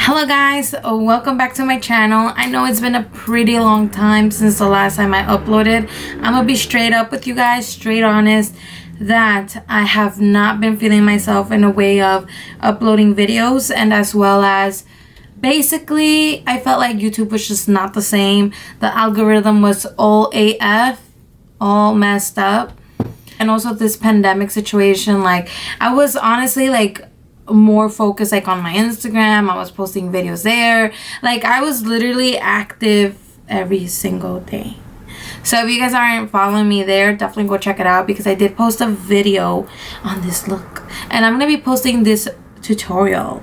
Hello guys, welcome back to my channel. I know it's been a pretty long time since the last time I uploaded. I'm gonna be straight up with you guys, straight honest, that I have not been feeling myself in a way of uploading videos, and as well as basically I felt like YouTube was just not the same. The algorithm was all AF, all messed up. And also this pandemic situation, like I was honestly like more focused like on my Instagram. I was posting videos there. Like I was literally active every single day. So if you guys aren't following me there, definitely go check it out, because I did post a video on this look, and I'm gonna be posting this tutorial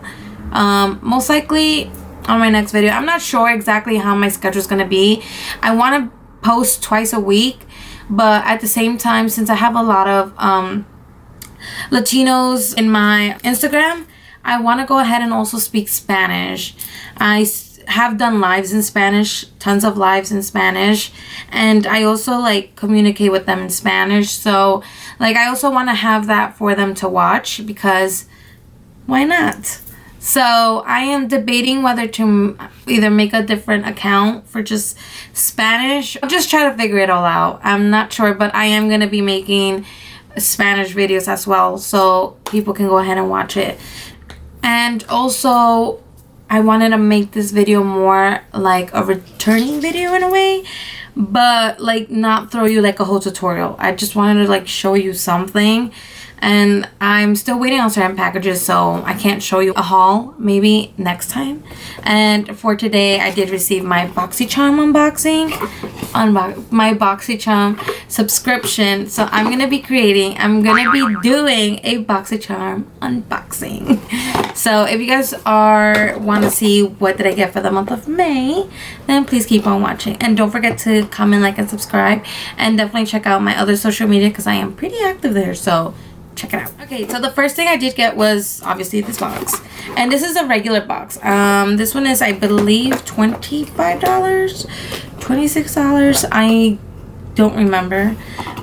most likely on my next video. I'm not sure exactly how my schedule is gonna be. I want to post twice a week, but at the same time, since I have a lot of Latinos in my Instagram, I want to go ahead and also speak Spanish. I have done lives in Spanish, tons of lives in Spanish, and I also like communicate with them in Spanish. So like I also want to have that for them to watch, because why not? So I am debating whether to either make a different account for just Spanish. I'll just try to figure it all out. I'm not sure, but I am going to be making Spanish videos as well, so people can go ahead and watch it. And also I wanted to make this video more like a returning video in a way, but like not throw you like a whole tutorial. I just wanted to like show you something, and I'm still waiting on certain packages, so I can't show you a haul. Maybe next time. And for today, I did receive my Boxycharm unboxing, my Boxycharm subscription. So I'm gonna be doing a Boxycharm unboxing. So if you guys want to see what did I get for the month of May, then please keep on watching, and don't forget to comment, like, and subscribe, and definitely check out my other social media, because I am pretty active there, so check it out. Okay, so the first thing I did get was obviously this box, and this is a regular box. This one is, I believe, $25, $26. I don't remember,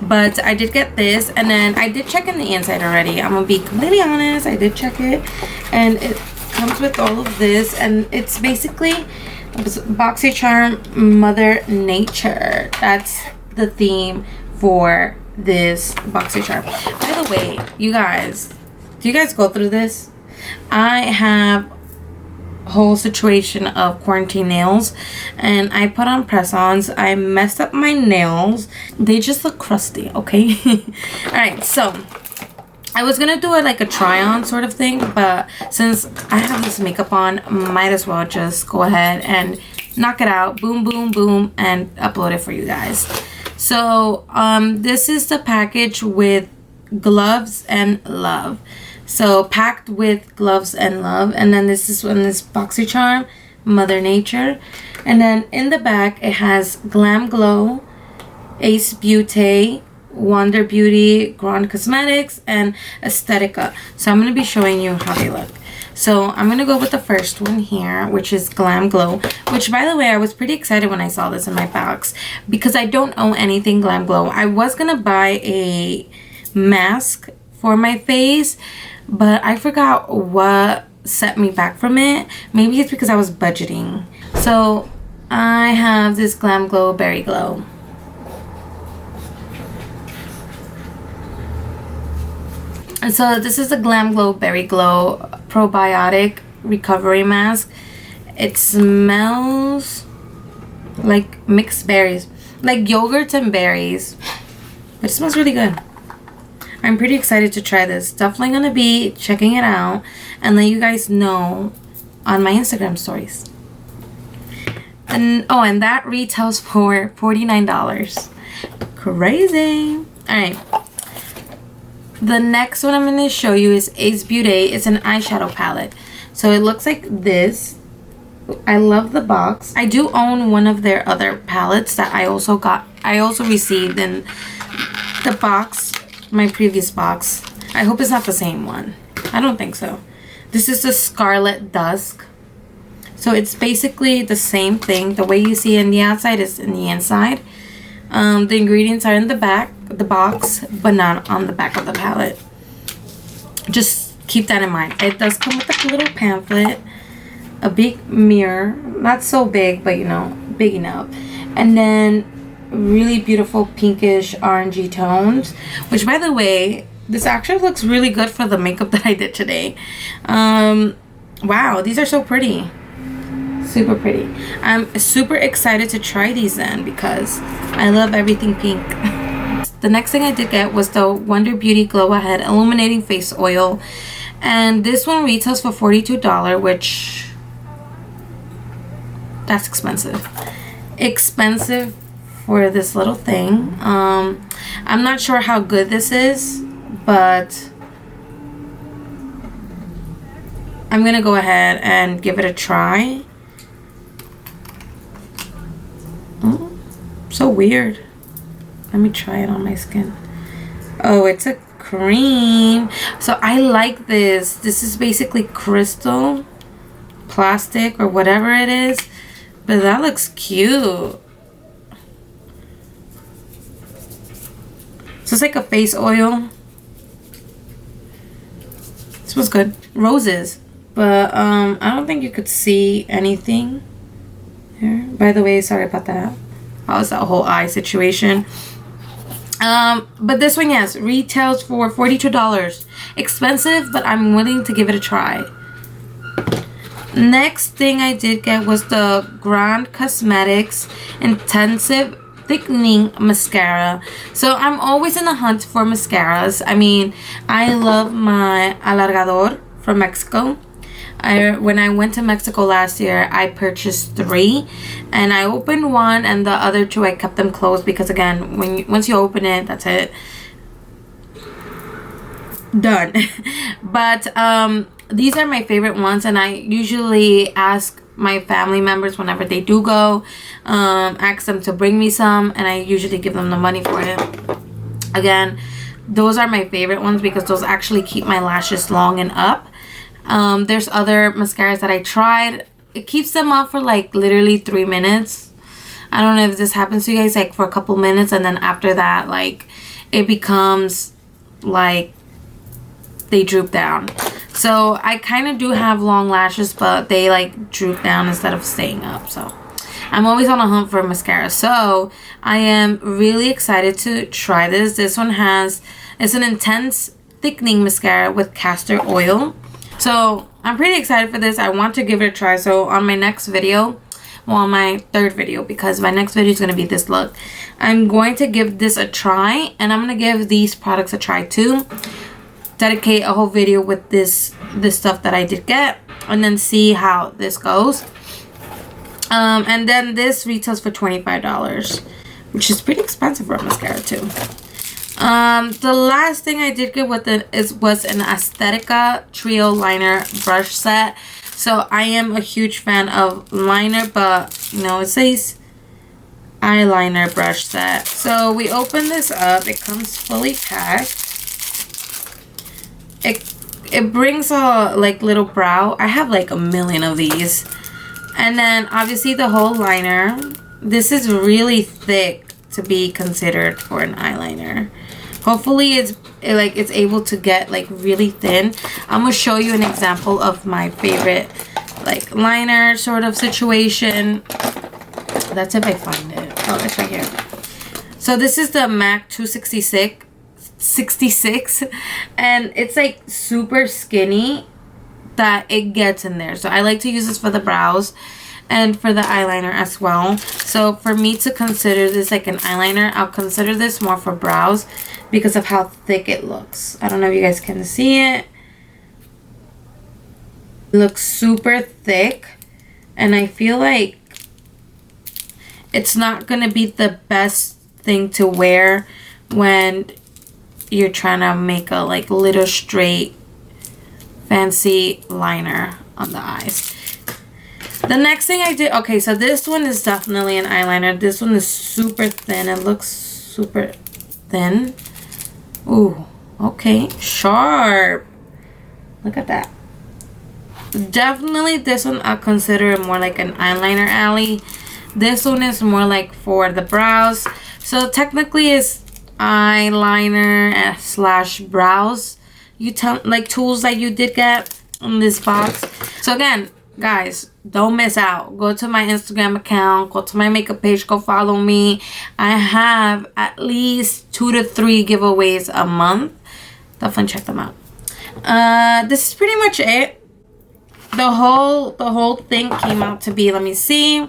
but I did get this, and then I did check in the inside already. I'm gonna be completely honest, I did check it, and it comes with all of this, and it's basically Boxycharm Mother Nature. That's the theme for this Boxycharm. By the way, you guys, do you guys go through this? I have a whole situation of quarantine nails, and I put on press-ons. I messed up my nails. They just look crusty, okay? All right, so I was gonna do it like a try-on sort of thing, but since I have this makeup on, might as well just go ahead and knock it out, boom boom boom, and upload it for you guys. So this is the package with gloves and love. So packed with gloves and love. And then this is this Boxycharm Mother Nature. And then in the back it has Glam Glow, BEAUTE, Wonder Beauty, Grande Cosmetics, and Aesthetica. So I'm going to be showing you how they look. So I'm going to go with the first one here, which is Glam Glow, which, by the way, I was pretty excited when I saw this in my box, because I don't own anything Glam Glow. I was going to buy a mask for my face, but I forgot what set me back from it. Maybe it's because I was budgeting. So I have this Glam Glow Berry Glow. And so this is the Glam Glow Berry Glow Probiotic Recovery Mask. It smells like mixed berries, like yogurt and berries, but it smells really good. I'm pretty excited to try this. Definitely gonna be checking it out and let you guys know on my Instagram stories. And oh, and that retails for $49. Crazy. All right. The next one I'm going to show you is BEAUTE. It's an eyeshadow palette. So it looks like this. I love the box. I do own one of their other palettes that I also received in the box, my previous box. I hope it's not the same one. I don't think so. This is the SCARLET DUSK. So it's basically the same thing. The way you see it in the outside is in the inside. The ingredients are in the back, the box, but not on the back of the palette. Just keep that in mind. It does come with a little pamphlet. a big mirror, not so big, but you know, big enough. And then really beautiful pinkish orangey tones, which by the way, this actually looks really good for the makeup that I did today. Wow, these are so pretty. Super pretty. I'm super excited to try these then because I love everything pink. The next thing I did get was the Wonder Beauty Glow Ahead Illuminating Face Oil. And this one retails for $42, which that's expensive. Expensive for this little thing. I'm not sure how good this is, but I'm gonna go ahead and give it a try. Oh, so weird. Let me try it on my skin. Oh, it's a cream. So I like this. This is basically crystal plastic or whatever it is, but that looks cute. So it's like a face oil. This was good. Roses, but I don't think you could see anything here. By the way, sorry about that. That was that whole eye situation. But this one, yes, retails for $42. Expensive, but I'm willing to give it a try. Next thing I did get was the GRANDE Cosmetics Intensive Thickening Mascara. So I'm always in the hunt for mascaras. I mean, I love my alargador from Mexico. When I went to Mexico last year, I purchased 3, and I opened 1, and the other 2 I kept them closed because again, once you open it, that's it, done. But these are my favorite ones, and I usually ask my family members whenever they do go, ask them to bring me some, and I usually give them the money for it. Again, those are my favorite ones because those actually keep my lashes long and up. There's other mascaras that I tried. It keeps them up for like literally 3 minutes. I don't know if this happens to you guys, like for a couple minutes, and then after that, like it becomes like they droop down. So I kind of do have long lashes, but they like droop down instead of staying up. So I'm always on a hunt for mascara. So I am really excited to try this. This one it's an intense thickening mascara with castor oil. So I'm pretty excited for this. I want to give it a try. So on my next video, well, on my 3rd video, because my next video is going to be this look, I'm going to give this a try, and I'm going to give these products a try too. Dedicate a whole video with this stuff that I did get, and then see how this goes. And then this retails for $25, which is pretty expensive for a mascara too. The last thing I did get with it was an AESTHETICA Trio Liner Brush Set. So I am a huge fan of liner, but you know, it says eyeliner brush set. So we open this up. It comes fully packed. It brings a like little brow. I have like a million of these. And then obviously the whole liner. This is really thick to be considered for an eyeliner. Hopefully it's able to get like really thin. I'm gonna show you an example of my favorite like liner sort of situation. That's if I find it. Oh, it's right here. So this is the MAC 266, and it's like super skinny that it gets in there. So I like to use this for the brows and for the eyeliner as well. So for me to consider this like an eyeliner, I'll consider this more for brows because of how thick it looks. I don't know if you guys can see it. It looks super thick, and I feel like it's not gonna be the best thing to wear when you're trying to make a like little straight fancy liner on the eyes. The next thing I did, okay, so this one is definitely an eyeliner. This one is super thin. It looks super thin. Ooh, okay, sharp. Look at that. Definitely this one I'll consider more like an eyeliner alley. This one is more like for the brows. So technically it's eyeliner slash brows like tools that you did get in this box. So again, guys, don't miss out. Go to my Instagram account, go to my makeup page, go follow me. I have at least 2 to 3 giveaways a month. Definitely check them out. This is pretty much it. The whole thing came out to be, let me see.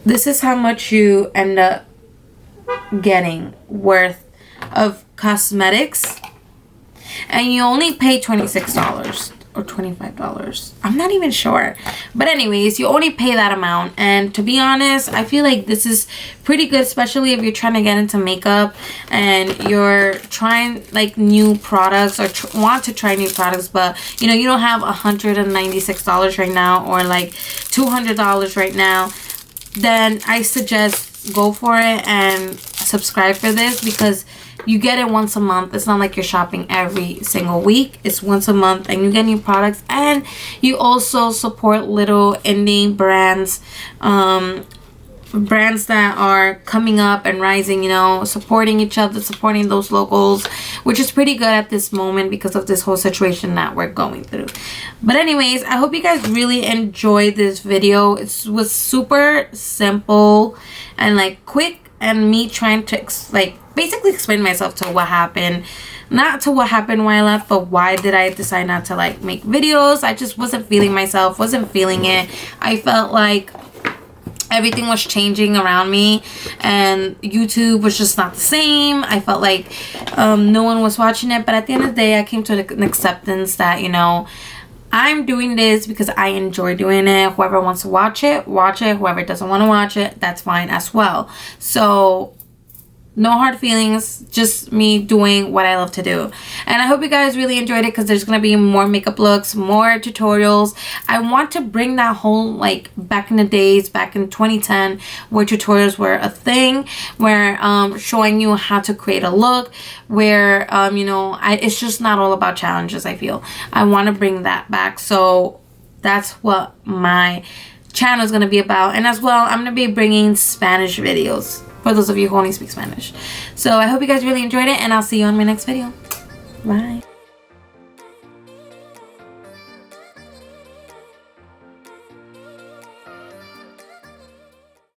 This is how much you end up getting worth of cosmetics. And you only pay $26 or $25. I'm not even sure. But anyways, you only pay that amount. And to be honest, I feel like this is pretty good, especially if you're trying to get into makeup and you're trying like new products or want to try new products, but you know, you don't have $196 right now or like $200 right now. Then I suggest go for it and subscribe for this, because you get it once a month. It's not like you're shopping every single week. It's once a month and you get new products, and you also support little indie brands, brands that are coming up and rising, you know, supporting each other, supporting those locals, which is pretty good at this moment because of this whole situation that we're going through. But anyways, I hope you guys really enjoyed this video. It was super simple and like quick, and me trying to like basically explain myself to what happened, not to what happened why I left, but why did I decide not to like make videos. I just wasn't feeling myself, wasn't feeling it. I felt like everything was changing around me and YouTube was just not the same. I felt like no one was watching it, but at the end of the day, I came to an acceptance that, you know, I'm doing this because I enjoy doing it. Whoever wants to watch it, watch it. Whoever doesn't want to watch it, that's fine as well. So no hard feelings, just me doing what I love to do. And I hope you guys really enjoyed it, because there's going to be more makeup looks, more tutorials. I want to bring that whole, like, back in the days, back in 2010, where tutorials were a thing, where showing you how to create a look, where, you know, it's just not all about challenges, I feel. I want to bring that back. So that's what my channel is going to be about. And as well, I'm going to be bringing Spanish videos for those of you who only speak Spanish. So I hope you guys really enjoyed it, and I'll see you on my next video. Bye.